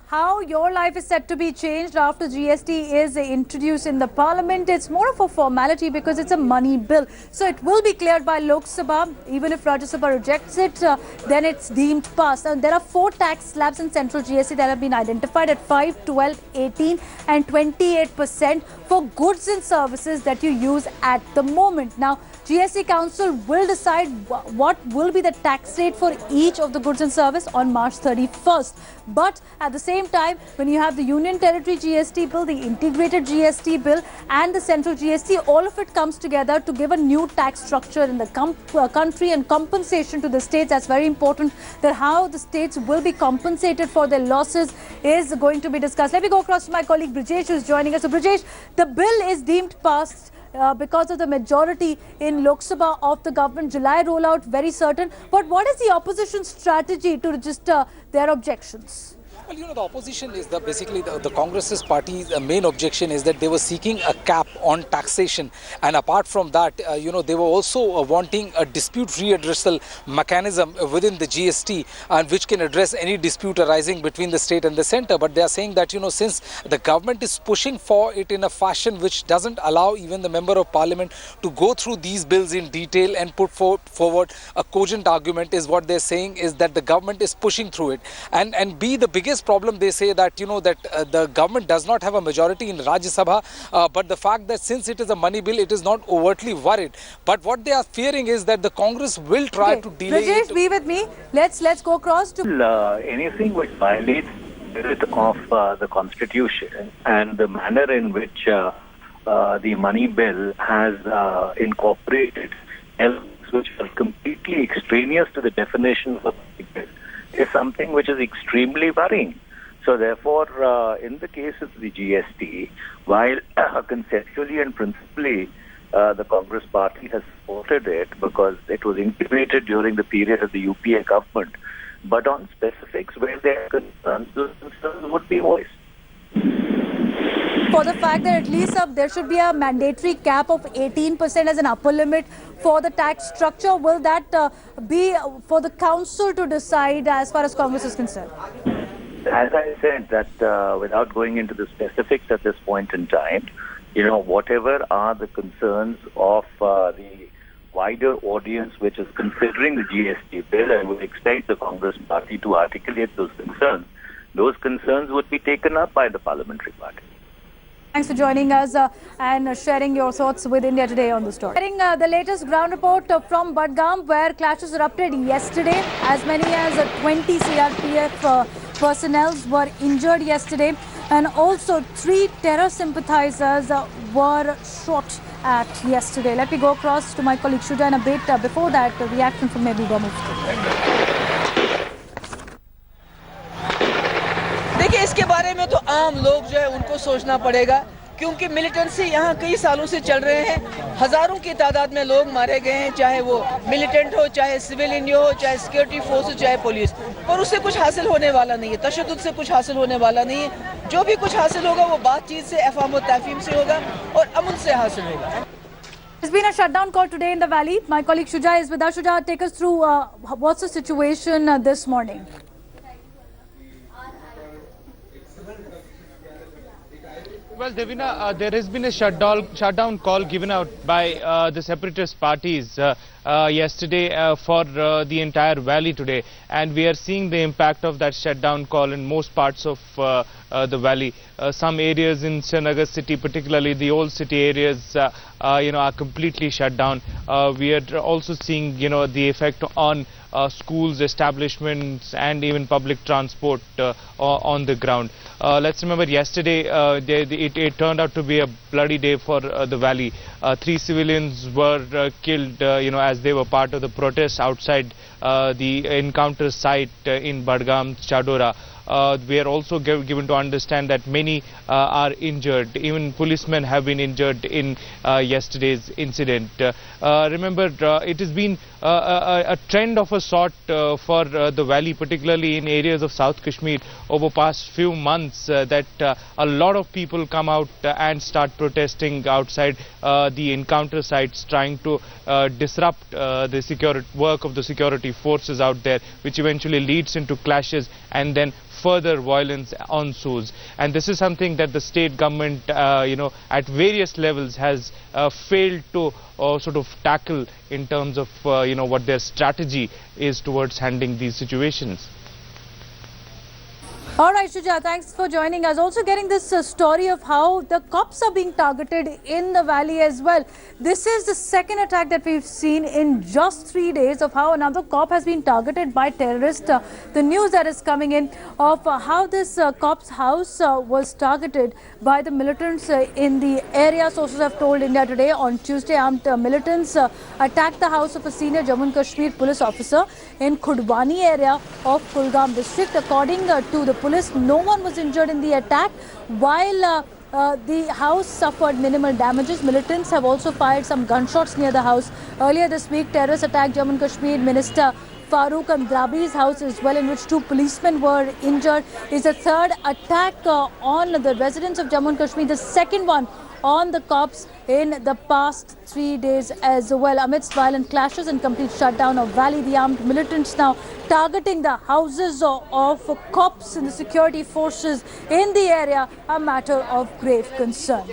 how your life is set to be changed after GST is introduced in the parliament. It's more of a formality because it's a money bill. So it will be cleared by Lok Sabha. Even if Rajya Sabha rejects it, then it's deemed passed. And there are 4 tax slabs in central GST that have been identified at 5, 12, 18 and 28% for goods and services that you use at the moment. Now, GST Council will decide what will be the tax rate for each of the goods and service on March 31st. But at the same time, when you have the Union Territory GST bill, the integrated GST bill and the central GST, all of it comes together to give a new tax structure in the country and compensation to the states. That's very important, that how the states will be compensated for their losses is going to be discussed. Let me go across to my colleague Brijesh, who is joining us. So Brijesh, the bill is deemed passed because of the majority in Lok Sabha of the government. July rollout very certain. But what is the opposition strategy to register their objections? Well, the opposition is basically the Congress's party's main objection is that they were seeking a cap on taxation, and apart from that, they were also wanting a dispute readdressal mechanism within the GST, and which can address any dispute arising between the state and the centre. But they are saying that since the government is pushing for it in a fashion which doesn't allow even the member of parliament to go through these bills in detail and put forward a cogent argument, is what they're saying is that the government is pushing through it, and the biggest problem, they say that the government does not have a majority in Rajya Sabha, but the fact that since it is a money bill, it is not overtly worried. But what they are fearing is that the Congress will try to delay Rajesh, be with me. Let's go across to anything which violates the spirit of the Constitution and the manner in which the money bill has incorporated elements which are completely extraneous to the definition of the money bill is something which is extremely worrying. So therefore, in the case of the GST, while conceptually and principally the Congress party has supported it because it was integrated during the period of the UPA government, but on specifics where there are concerns, those concerns would be voiced. For the fact that at least there should be a mandatory cap of 18% as an upper limit for the tax structure, will that be for the council to decide as far as Congress is concerned? As I said, that without going into the specifics at this point in time, whatever are the concerns of the wider audience which is considering the GST bill and would expect the Congress party to articulate those concerns would be taken up by the parliamentary party. Thanks for joining us and sharing your thoughts with India Today on the story. Getting the latest ground report from Budgam, where clashes erupted yesterday. As many as 20 CRPF personnel were injured yesterday, and also 3 terror sympathizers were shot at yesterday. Let me go across to my colleague Shuja in a bit. Before that, the reaction from Mehbooba Mufti. देखिए, इसके बारे में तो आम लोग जो है उनको सोचना पड़ेगा, क्योंकि मिलिटेंसी यहाँ कई सालों से चल रहे हैं। हजारों की तादाद में लोग मारे गए हैं, चाहे वो मिलिटेंट हो, चाहे सिविलियन हो, चाहे सिक्योरिटी फोर्स हो, चाहे पुलिस, पर उससे कुछ हासिल होने वाला नहीं है। तशद्दुद से कुछ हासिल होने वाला नहीं है। जो भी कुछ हासिल होगा वो बातचीत से, अफ़हाम व तफ़हीम से होगा और अमन से हासिल होगा। There's been a shutdown call today in the valley. My colleague Shuja is with us. Shuja, take us through what's the situation this morning. Well, Devina, there has been a shutdown call given out by the separatist parties yesterday for the entire valley today, and we are seeing the impact of that shutdown call in most parts of the valley. Some areas in Srinagar city, particularly the old city areas, are completely shut down. We are also seeing, the effect on schools, establishments, and even public transport on the ground. Let's remember, yesterday it turned out to be a bloody day for the valley. 3 civilians were killed, as they were part of the protest outside the encounter site in Budgam, Chadora. We are also given to understand that many are injured. Even policemen have been injured in yesterday's incident. Remember, it has been a trend of a sort for the valley, particularly in areas of South Kashmir over past few months, that a lot of people come out and start protesting outside the encounter sites, trying to disrupt the work of the security forces out there, which eventually leads into clashes and then further violence ensues. And this is something that the state government, at various levels has failed to sort of tackle in terms of, what their strategy is towards handling these situations. All right, Shuja, thanks for joining us. Also getting this story of how the cops are being targeted in the valley as well. This is the second attack that we've seen in just 3 days of how another cop has been targeted by terrorists. The news that is coming in of how this cop's house was targeted by the militants in the area. Sources have told India Today on Tuesday armed militants attacked the house of a senior Jammu and Kashmir police officer in Khudwani area of Kulgam district. According to the police, no one was injured in the attack, while the house suffered minimal damages. Militants have also fired some gunshots near the house. Earlier this week, terrorists attacked Jammu and Kashmir Minister Farooq Andrabi's house as well, in which 2 policemen were injured. It's the third attack on the residents of Jammu and Kashmir, the second one on the cops in the past 3 days as well. Amidst violent clashes and complete shutdown of Valley, the armed militants now targeting the houses of cops and the security forces in the area, a matter of grave concern.